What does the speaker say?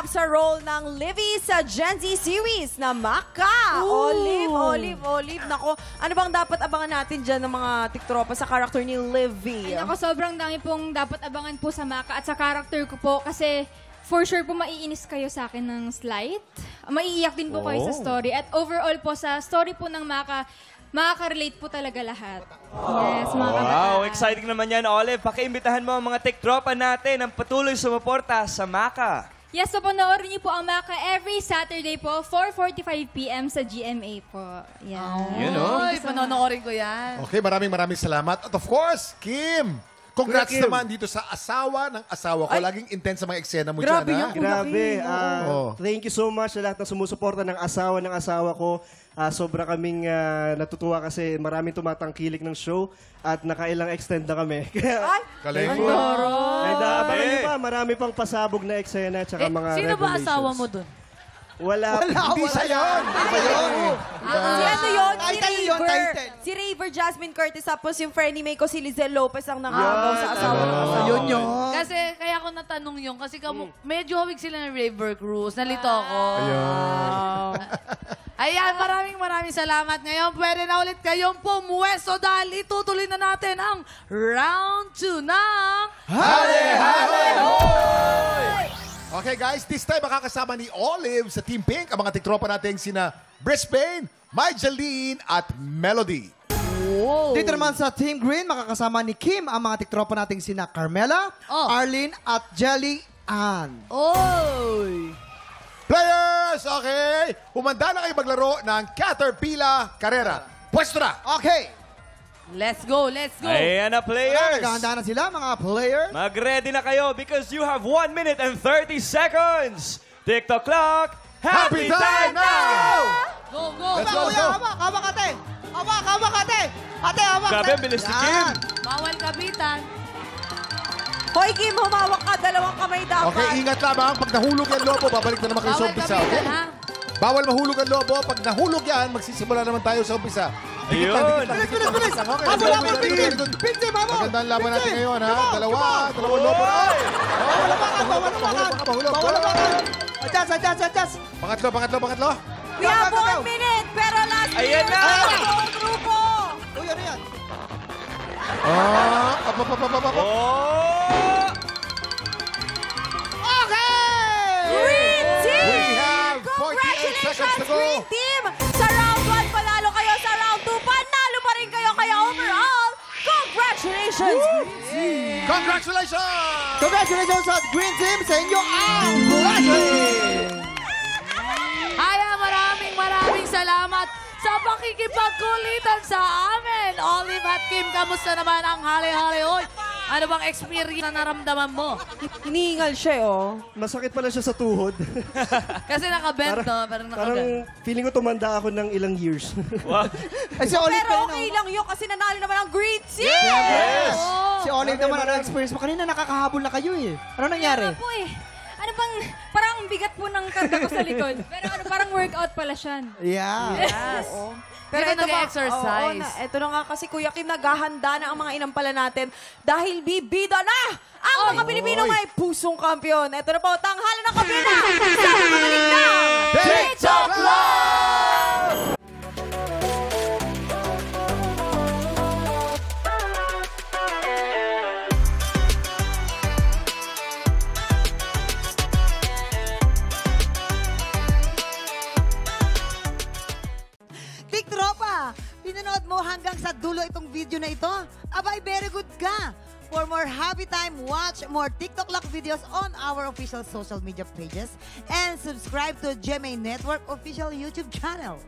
up sa role ng Livy sa Gen Z series na Maka. Olive. Nako, ano bang dapat abangan natin dyan ng mga tiktropa sa character ni Livy? Ay, nako, sobrang dami pong dapat abangan po sa Maka at sa character ko po kasi for sure po maiinis kayo sa akin ng slight. Maiiyak din po kayo sa story. At overall po sa story po ng Maka, makaka-relate po talaga lahat. Yes, mga kabataan. Wow, exciting naman yan, Olive. Pakiimbitahan mo ang mga tiktropa natin ang patuloy sumuporta sa Maka. Yes, so panoorin niyo po ang Maka every Saturday po, 4:45 p.m. sa GMA po. Yan. Yun, no? Ay, panonoorin ko yan. Okay, maraming salamat. At of course, Kim! Congrats naman dito sa asawa ng asawa ko. Laging intense sa mga eksena mo Grabe dyan, yung Grabe. Oo. Thank you so much sa lahat ng sumusuporta ng asawa ko. Sobra kaming natutuwa kasi maraming tumatangkilik ng show at nakailang extend na kami. Galing. And abangan nyo pa, marami pang pasabog na eksena at mga Sino ba revelations. asawa mo dun? Wala. Hindi siya yun. Iba yun. Si ano yun? Si Title yun, Raver. title. Si Raver Jasmine Curtis. Tapos yung Frenny May ko si Lizelle Lopez ang nakagaw sa asawa ng asawa. Yun yun. Kasi kaya ako natanong yun kasi medyo hawig sila ng Raver Cruz. Nalito ako. Ayan, maraming salamat. Ngayon, pwede na ulit kayong pumuwesto dahil itutuloy na natin ang round 2 ng Okay guys, this time makakasama ni Olive sa Team Pink ang mga tiktropa natin sina Brisbane, Majaline at Melody. Dito naman sa Team Green, makakasama ni Kim ang mga tiktropa nating sina Carmela, Arlene at Jelly Ann. Oy! Players, okay? Humanda na kayo maglaro ng Caterpillar Carrera. Pwesto na! Okay. Let's go! Ayan na, players. Naghahanda na sila, mga players. Mag-ready na kayo because you have 1 minute and 30 seconds. TikTok clock, happy time now! Go! Let's go, let's Kuya, go. hawak ate. Hawak ate. Ate, hawak. Grabe, bilis ni Kim. Bawal kapitan. Hoy, Kim, humawak ka. Dalawang kamay dapat. Okay, ingat lamang. Pag nahulog yan lobo, babalik na naman kayo sa Bawal umpisa. kapitan, Okay? ha? Bawal mahulog ang lobo. Pag nahulog yan, magsisimula naman tayo sa umpisa. Ayun. Bilis. Okay, Habol, let's go, habol, very Pintim. good. Pintim, habol. Magandang laban natin Pintim. ngayon, ha? Come on, Dalawang lobo na. Bawal hawakan. Adjust. Pangatlo. We have 1 minute, pero last Ayan na. ang grupo. Uy, ano yan? Oh! Green Team! We have 48 seconds to go. Green Team! Sa round 1, panalo kayo. Sa round 2, panalo pa rin kayo. Kaya overall, congratulations, Green Team! Congratulations! Congratulations sa Green Team sa inyo ang blessing! Kaya maraming salamat sa pakikipagkulitan sa amin. Olive at Kim, kamusta naman ang hali-hali? Ano bang experience na naramdaman mo? Hinihingal siya, oh. Masakit pala siya sa tuhod. Kasi nakabent, no? Parang nakabent. feeling ko tumanda ako ng ilang years. Wow. Ay, si Olive Pero okay lang yun kasi nanalo naman ang Green Team! Yes! Si Olive naman, ano experience mo? Kanina nakakahabol na kayo eh. Ano nangyari? Ano po eh. Ano bang, parang ang bigat po ng karga ko sa likod. Pero ano, parang workout pala siya. Yeah. Yes. Pero ito nag-exercise. Ito na nga kasi Kuya Kim, naghahanda na ang mga inampala natin dahil bibida na ang mga Pilipino may pusong kampiyon. Ito na po, tanghalan ng kampiyon na! Sa pabalik na! TikTok Live! Tiktropa, pinanood mo hanggang sa dulo itong video na ito? Abay, very good ka! For more happy time, watch more TikTok Lock videos on our official social media pages and subscribe to GMA Network official YouTube channel.